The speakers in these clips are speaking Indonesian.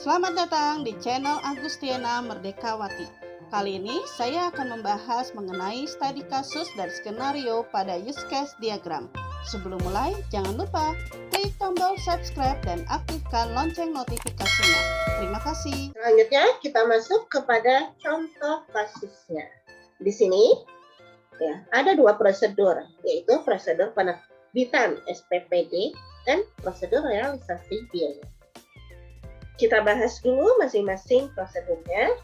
Selamat datang di channel Agustiana Merdekawati. Kali ini saya akan membahas mengenai studi kasus dan skenario pada use case diagram. Sebelum mulai, jangan lupa klik tombol subscribe dan aktifkan lonceng notifikasinya. Terima kasih. Selanjutnya kita masuk kepada contoh kasusnya. Di sini ya, ada dua prosedur, yaitu prosedur penerbitan SPPD dan prosedur realisasi biaya. Kita bahas dulu masing-masing prosedurnya.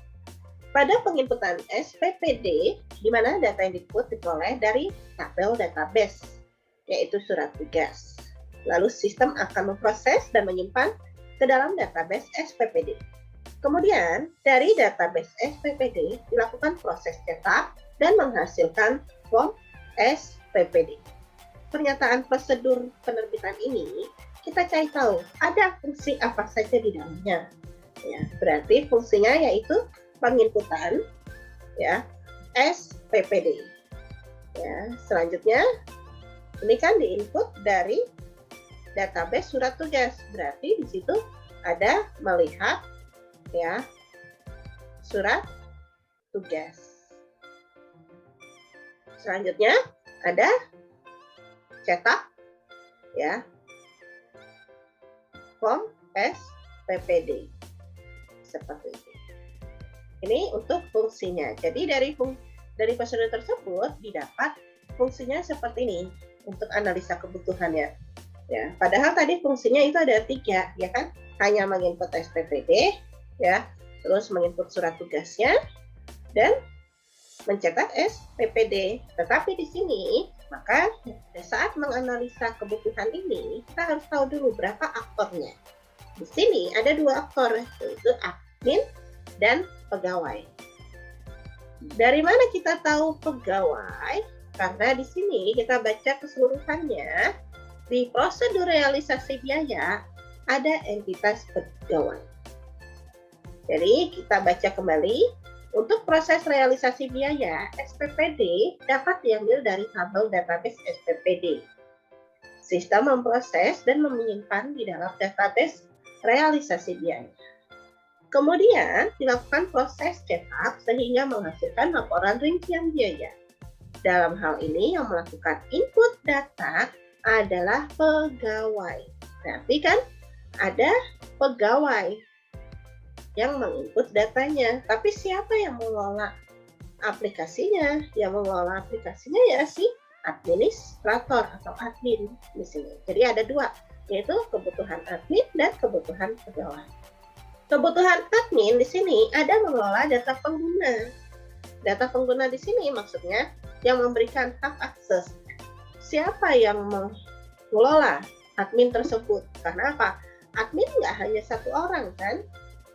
Pada penginputan SPPD, di mana data yang diperoleh dari tabel database, yaitu surat tugas. Lalu sistem akan memproses dan menyimpan ke dalam database SPPD. Kemudian, dari database SPPD dilakukan proses cetak dan menghasilkan form SPPD. Pernyataan prosedur penerbitan ini kita cari tahu ada fungsi apa saja di dalamnya. Ya, berarti fungsinya yaitu penginputan ya SPPD. Ya, selanjutnya ini kan diinput dari database surat tugas. Berarti di situ ada melihat ya surat tugas. Selanjutnya ada cetak ya form SPPD seperti itu. Ini untuk fungsinya. Jadi dari prosedur tersebut didapat fungsinya seperti ini untuk analisa kebutuhannya. Ya, padahal tadi fungsinya itu ada 3, ya kan? Hanya menginput SPPD, ya, terus menginput surat tugasnya dan mencetak SPPD. Tetapi di sini, maka saat menganalisa kebutuhan ini, kita harus tahu dulu berapa aktornya. Di sini ada 2 aktor, yaitu admin dan pegawai. Dari mana kita tahu pegawai? Karena di sini kita baca keseluruhannya, di prosedur realisasi biaya ada entitas pegawai. Jadi kita baca kembali, untuk proses realisasi biaya, SPPD dapat diambil dari tabel database SPPD. Sistem memproses dan menyimpan di dalam database realisasi biaya. Kemudian dilakukan proses cetak sehingga menghasilkan laporan rincian biaya. Dalam hal ini yang melakukan input data adalah pegawai. Berarti kan ada pegawai yang menginput datanya. Tapi siapa yang mengelola aplikasinya? Yang mengelola aplikasinya ya si administrator atau admin di sini. Jadi ada 2, yaitu kebutuhan admin dan kebutuhan pegawai. Kebutuhan admin di sini ada mengelola data pengguna. Data pengguna di sini maksudnya yang memberikan hak akses. Siapa yang mengelola admin tersebut? Karena apa? Admin nggak hanya 1 orang kan?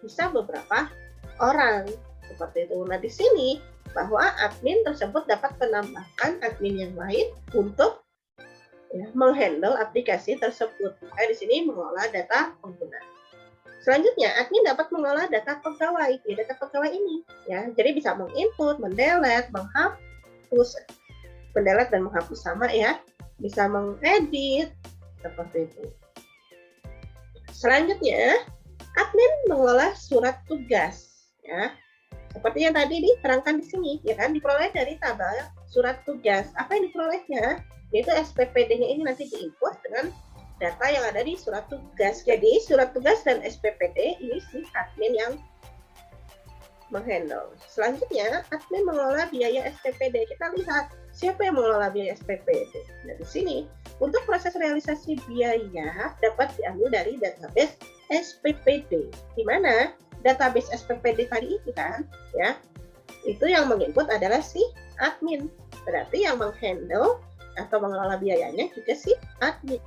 Bisa beberapa orang. Seperti itu. Nah di sini bahwa admin tersebut dapat menambahkan admin yang lain untuk ya, menghandle aplikasi tersebut. Di sini mengelola data pengguna. Selanjutnya, admin dapat mengelola data pegawai. Ya, data pegawai ini, ya, jadi bisa menginput, mendelete, menghapus, mendelete dan menghapus sama ya, bisa mengedit seperti itu. Selanjutnya, admin mengelola surat tugas, ya, seperti yang tadi diterangkan di sini, ya kan, diperoleh dari tabel surat tugas. Apa yang diperolehnya? Yaitu SPPD-nya ini nanti diinput dengan data yang ada di surat tugas. Jadi surat tugas dan SPPD ini si admin yang menghandle. Selanjutnya admin mengelola biaya SPPD. Kita lihat siapa yang mengelola biaya SPPD. Nah di sini untuk proses realisasi biaya dapat diambil dari database SPPD. Di mana database SPPD tadi itu kan, ya, itu yang menginput adalah si admin. Berarti yang menghandle atau mengelola biayanya juga si admin.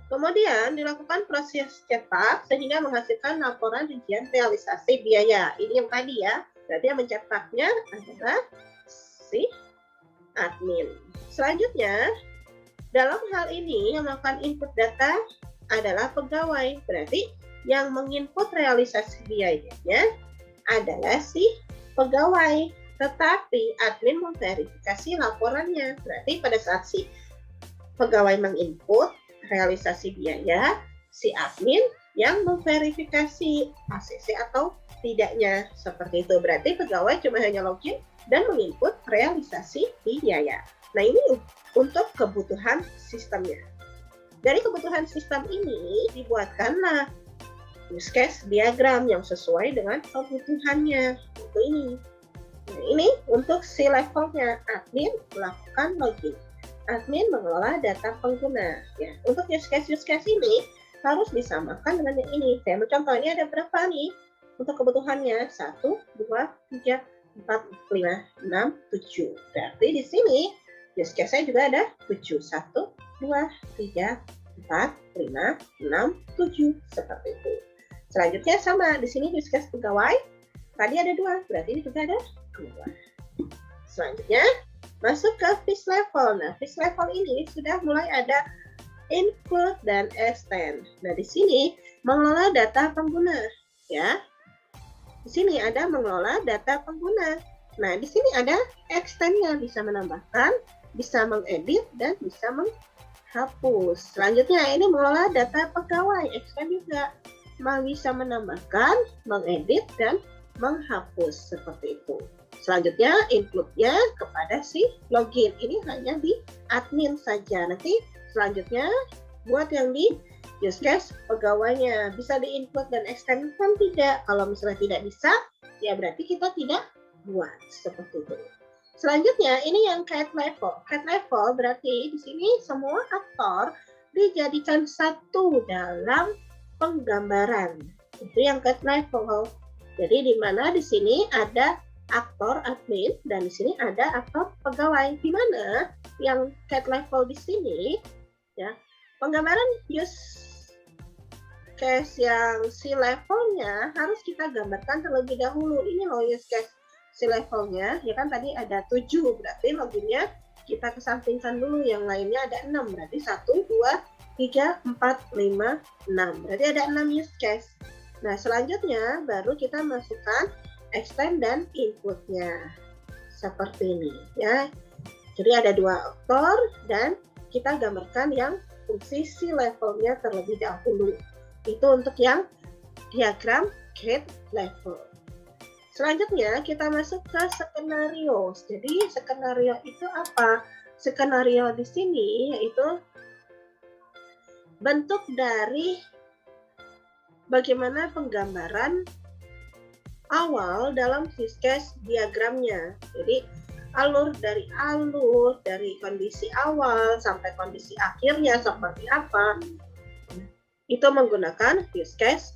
Kemudian dilakukan proses cetak sehingga menghasilkan laporan rincian realisasi biaya. Ini yang tadi ya. Berarti yang mencetaknya adalah si admin. Selanjutnya, dalam hal ini yang melakukan input data adalah pegawai. Berarti yang menginput realisasi biayanya adalah si pegawai. Tetapi admin memverifikasi laporannya. Berarti pada saat si pegawai menginput realisasi biaya, si admin yang memverifikasi ACC atau tidaknya. Seperti itu. Berarti pegawai cuma hanya login dan menginput realisasi biaya. Nah, ini untuk kebutuhan sistemnya. Dari kebutuhan sistem ini dibuatkanlah use case diagram yang sesuai dengan kebutuhannya. Itu ini. Nah, ini untuk si levelnya, admin melakukan login. Admin mengelola data pengguna. Ya, untuk use case ini harus disamakan dengan yang ini. Saya mau contoh, ini ada berapa nih? Untuk kebutuhannya 1, 2, 3, 4, 5, 6, 7. Berarti di sini use case-nya juga ada 7. 1, 2, 3, 4, 5, 6, 7. Seperti itu. Selanjutnya sama, di sini use case pegawai. Tadi ada 2, berarti ini juga ada 2. Selanjutnya masuk ke fish level. Nah, fish level ini sudah mulai ada include dan extend. Nah, di sini mengelola data pengguna, ya. Di sini ada mengelola data pengguna. Nah, di sini ada extend-nya, bisa menambahkan, bisa mengedit, dan bisa menghapus. Selanjutnya ini mengelola data pegawai, extend juga. Bisa menambahkan, mengedit, dan menghapus. Seperti itu. Selanjutnya include-nya kepada si login. Ini hanya di admin saja. Nanti selanjutnya buat yang di use case pegawainya. Bisa di-include dan extend kan tidak. Kalau misalnya tidak bisa, ya berarti kita tidak buat. Seperti itu. Selanjutnya ini yang cat level. Cat level berarti di sini semua aktor dijadikan satu dalam penggambaran. Itu yang cat level. Jadi di mana di sini ada aktor admin dan di sini ada aktor pegawai. Di mana yang cat level di sini ya, penggambaran use case yang si levelnya harus kita gambarkan terlebih dahulu. Ini loh use case si levelnya, ya kan tadi ada 7, berarti loginnya kita kesampingkan dulu, yang lainnya ada 6, berarti 1, 2, 3, 4, 5, 6, berarti ada 6 use case. Nah, selanjutnya baru kita masukkan extend dan inputnya seperti ini ya. Jadi ada 2 aktor dan kita gambarkan yang fungsi si levelnya terlebih dahulu. Itu untuk yang diagram cat level. Selanjutnya kita masuk ke skenario. Jadi skenario itu apa? Skenario di sini yaitu bentuk dari bagaimana penggambaran awal dalam use case diagramnya. Jadi alur dari kondisi awal sampai kondisi akhirnya seperti apa, itu menggunakan use case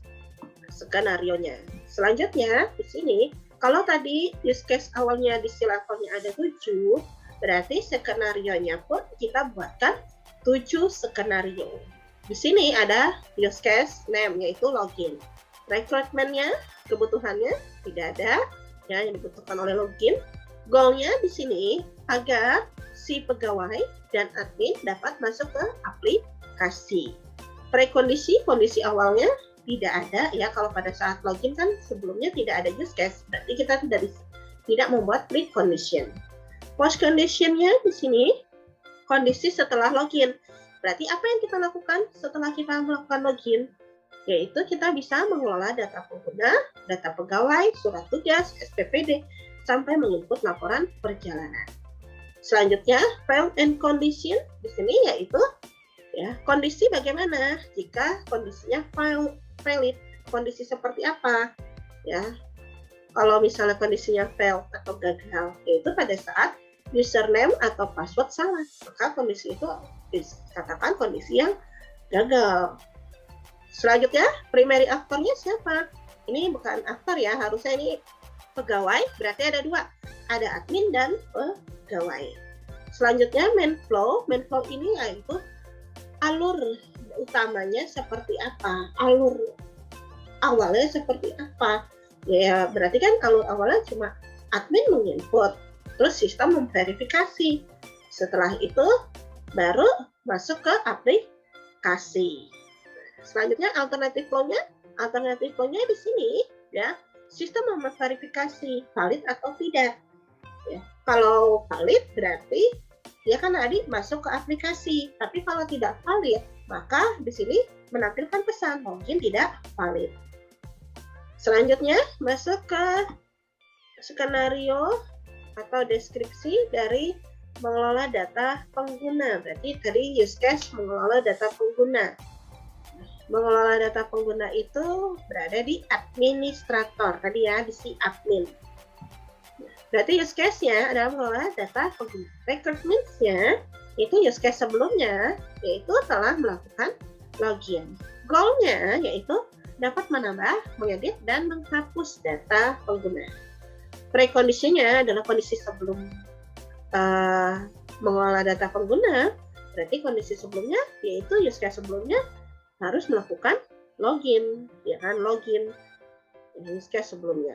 skenario-nya. Selanjutnya di sini kalau tadi use case awalnya di si levelnya ada 7, berarti skenario-nya pun kita buatkan 7 skenario. Di sini ada use case name yaitu login. Requirement-nya, kebutuhannya tidak ada, ya, yang dibutuhkan oleh login. Goal-nya di sini agar si pegawai dan admin dapat masuk ke aplikasi. Prekondisi, kondisi awalnya tidak ada, ya. Kalau pada saat login kan sebelumnya tidak ada use case, berarti kita tidak membuat precondition. Post condition-nya di sini kondisi setelah login. Berarti apa yang kita lakukan setelah kita melakukan login? Yaitu kita bisa mengelola data pengguna, data pegawai, surat tugas, SPPD, sampai menginput laporan perjalanan. Selanjutnya, file and condition di sini yaitu ya, kondisi bagaimana jika kondisinya valid, kondisi seperti apa ya. Kalau misalnya kondisinya failed atau gagal, yaitu pada saat username atau password salah, maka kondisi itu dikatakan kondisi yang gagal. Selanjutnya, primary aktornya siapa? Ini bukan aktor ya, harusnya ini pegawai, berarti ada 2. Ada admin dan pegawai. Selanjutnya, main flow. Main flow ini yaitu alur utamanya seperti apa? Alur awalnya seperti apa? Ya, berarti kan alur awalnya cuma admin menginput, terus sistem memverifikasi. Setelah itu, baru masuk ke aplikasi. Selanjutnya alternative flow-nya di sini ya, sistem memverifikasi valid atau tidak. Ya, kalau valid berarti dia kan tadi masuk ke aplikasi, tapi kalau tidak valid maka di sini menampilkan pesan, mungkin tidak valid. Selanjutnya, masuk ke skenario atau deskripsi dari mengelola data pengguna. Berarti tadi use case mengelola data pengguna. Mengelola data pengguna itu berada di administrator, tadi ya, di si admin. Berarti use case-nya adalah mengelola data pengguna. Requirements-nya itu use case sebelumnya, yaitu telah melakukan login. Goal-nya yaitu dapat menambah, mengedit, dan menghapus data pengguna. Prekondisinya adalah kondisi sebelum mengelola data pengguna. Berarti kondisi sebelumnya yaitu use case sebelumnya harus melakukan login, ya kan, login use case sebelumnya.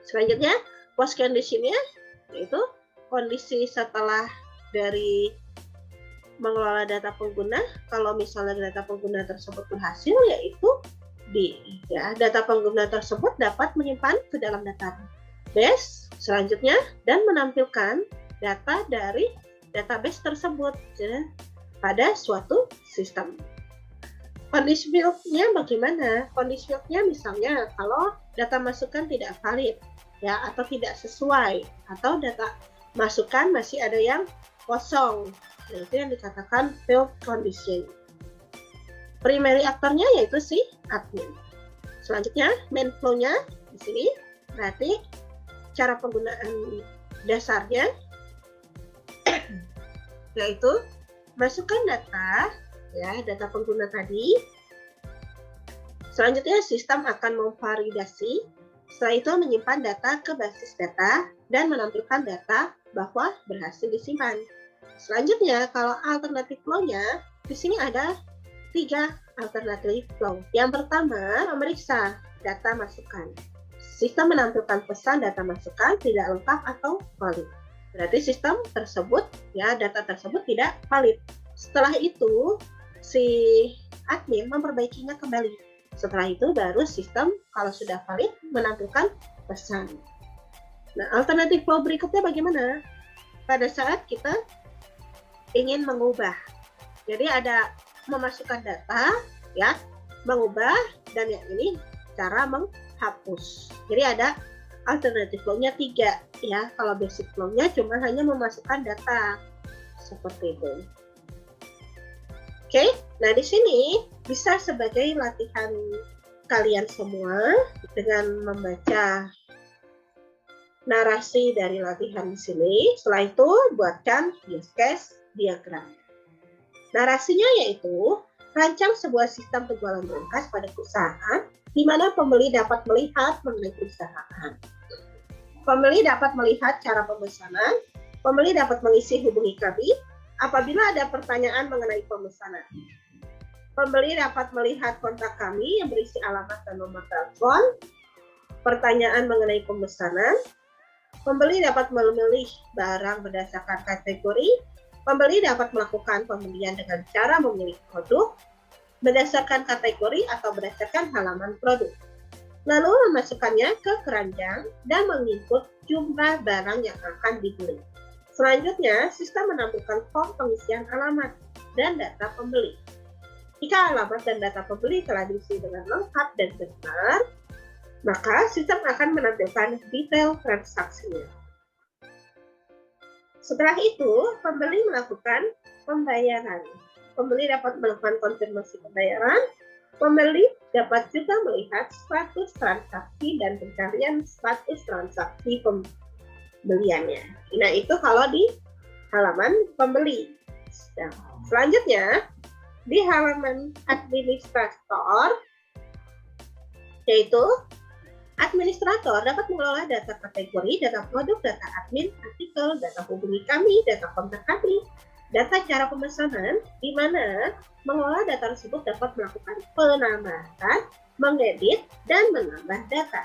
Selanjutnya post condition-nya yaitu kondisi setelah dari mengelola data pengguna. Kalau misalnya data pengguna tersebut berhasil, yaitu data pengguna tersebut dapat menyimpan ke dalam database selanjutnya dan menampilkan data dari database tersebut pada suatu sistem. Condition field-nya bagaimana? Condition field-nya misalnya kalau data masukan tidak valid, ya, atau tidak sesuai, atau data masukan masih ada yang kosong, nah, itu yang dikatakan field condition. Primary aktornya yaitu si admin. Selanjutnya main flow-nya di sini berarti cara penggunaan dasarnya yaitu masukkan data, ya, data pengguna tadi. Selanjutnya sistem akan memvalidasi, setelah itu menyimpan data ke basis data dan menampilkan data bahwa berhasil disimpan. Selanjutnya kalau alternatif flow-nya di sini ada 3 alternatif flow. Yang pertama, memeriksa data masukan. Sistem menampilkan pesan data masukan tidak lengkap atau valid. Berarti sistem tersebut, ya, data tersebut tidak valid. Setelah itu, si admin memperbaikinya kembali. Setelah itu baru sistem kalau sudah valid menampilkan pesan. Nah, alternatif flow berikutnya bagaimana? Pada saat kita ingin mengubah. Jadi ada memasukkan data, ya, mengubah, dan yang ini cara menghapus. Jadi ada alternatif flow-nya 3, ya. Kalau basic flow-nya cuma hanya memasukkan data seperti itu. Oke, nah di sini bisa sebagai latihan kalian semua dengan membaca narasi dari latihan di sini. Setelah itu buatkan use case diagram. Narasinya yaitu rancang sebuah sistem penjualan berangkas pada perusahaan di mana pembeli dapat melihat mengenai perusahaan. Pembeli dapat melihat cara pemesanan, pembeli dapat mengisi hubungi kami apabila ada pertanyaan mengenai pemesanan. Pembeli dapat melihat kontak kami yang berisi alamat dan nomor telepon, pertanyaan mengenai pemesanan. Pembeli dapat memilih barang berdasarkan kategori. Pembeli dapat melakukan pembelian dengan cara memilih produk berdasarkan kategori atau berdasarkan halaman produk. Lalu memasukkannya ke keranjang dan menginput jumlah barang yang akan dibeli. Selanjutnya, sistem menampilkan form pengisian alamat dan data pembeli. Jika alamat dan data pembeli telah diisi dengan lengkap dan benar, maka sistem akan menampilkan detail transaksinya. Setelah itu, pembeli melakukan pembayaran. Pembeli dapat melakukan konfirmasi pembayaran. Pembeli dapat juga melihat status transaksi dan pencarian status transaksi pembeliannya. Nah, itu kalau di halaman pembeli. Nah, selanjutnya, di halaman administrator, yaitu administrator dapat mengelola data kategori, data produk, data admin, artikel, data hubungi kami, data kontak kami, data cara pemesanan, di mana mengelola data tersebut dapat melakukan penambahan, mengedit, dan menambah data.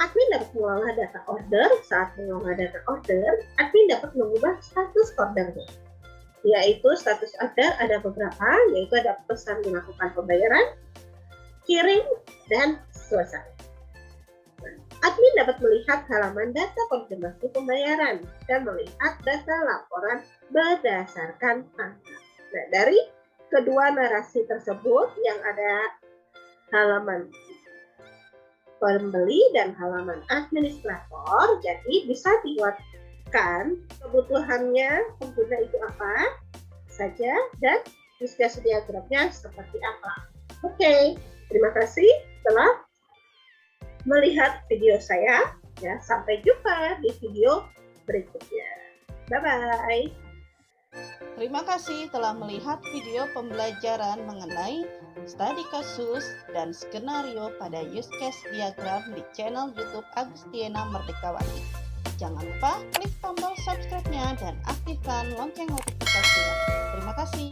Admin dapat mengelola data order. Saat mengelola data order, admin dapat mengubah status ordernya. Yaitu status order ada beberapa, yaitu ada pesan dilakukan pembayaran, kirim, dan selesai. Admin dapat melihat halaman data konfirmasi pembayaran dan melihat data laporan berdasarkan angka. Nah, dari kedua narasi tersebut yang ada halaman pembeli dan halaman administrator, jadi bisa dibuatkan kebutuhannya pengguna itu apa saja dan use case diagramnya seperti apa. Oke, terima kasih telah melihat video saya. Ya, sampai jumpa di video berikutnya. Bye-bye. Terima kasih telah melihat video pembelajaran mengenai studi kasus dan skenario pada use case diagram di channel YouTube Agustiana Merdekawati. Jangan lupa klik tombol subscribe-nya dan aktifkan lonceng notifikasinya. Terima kasih.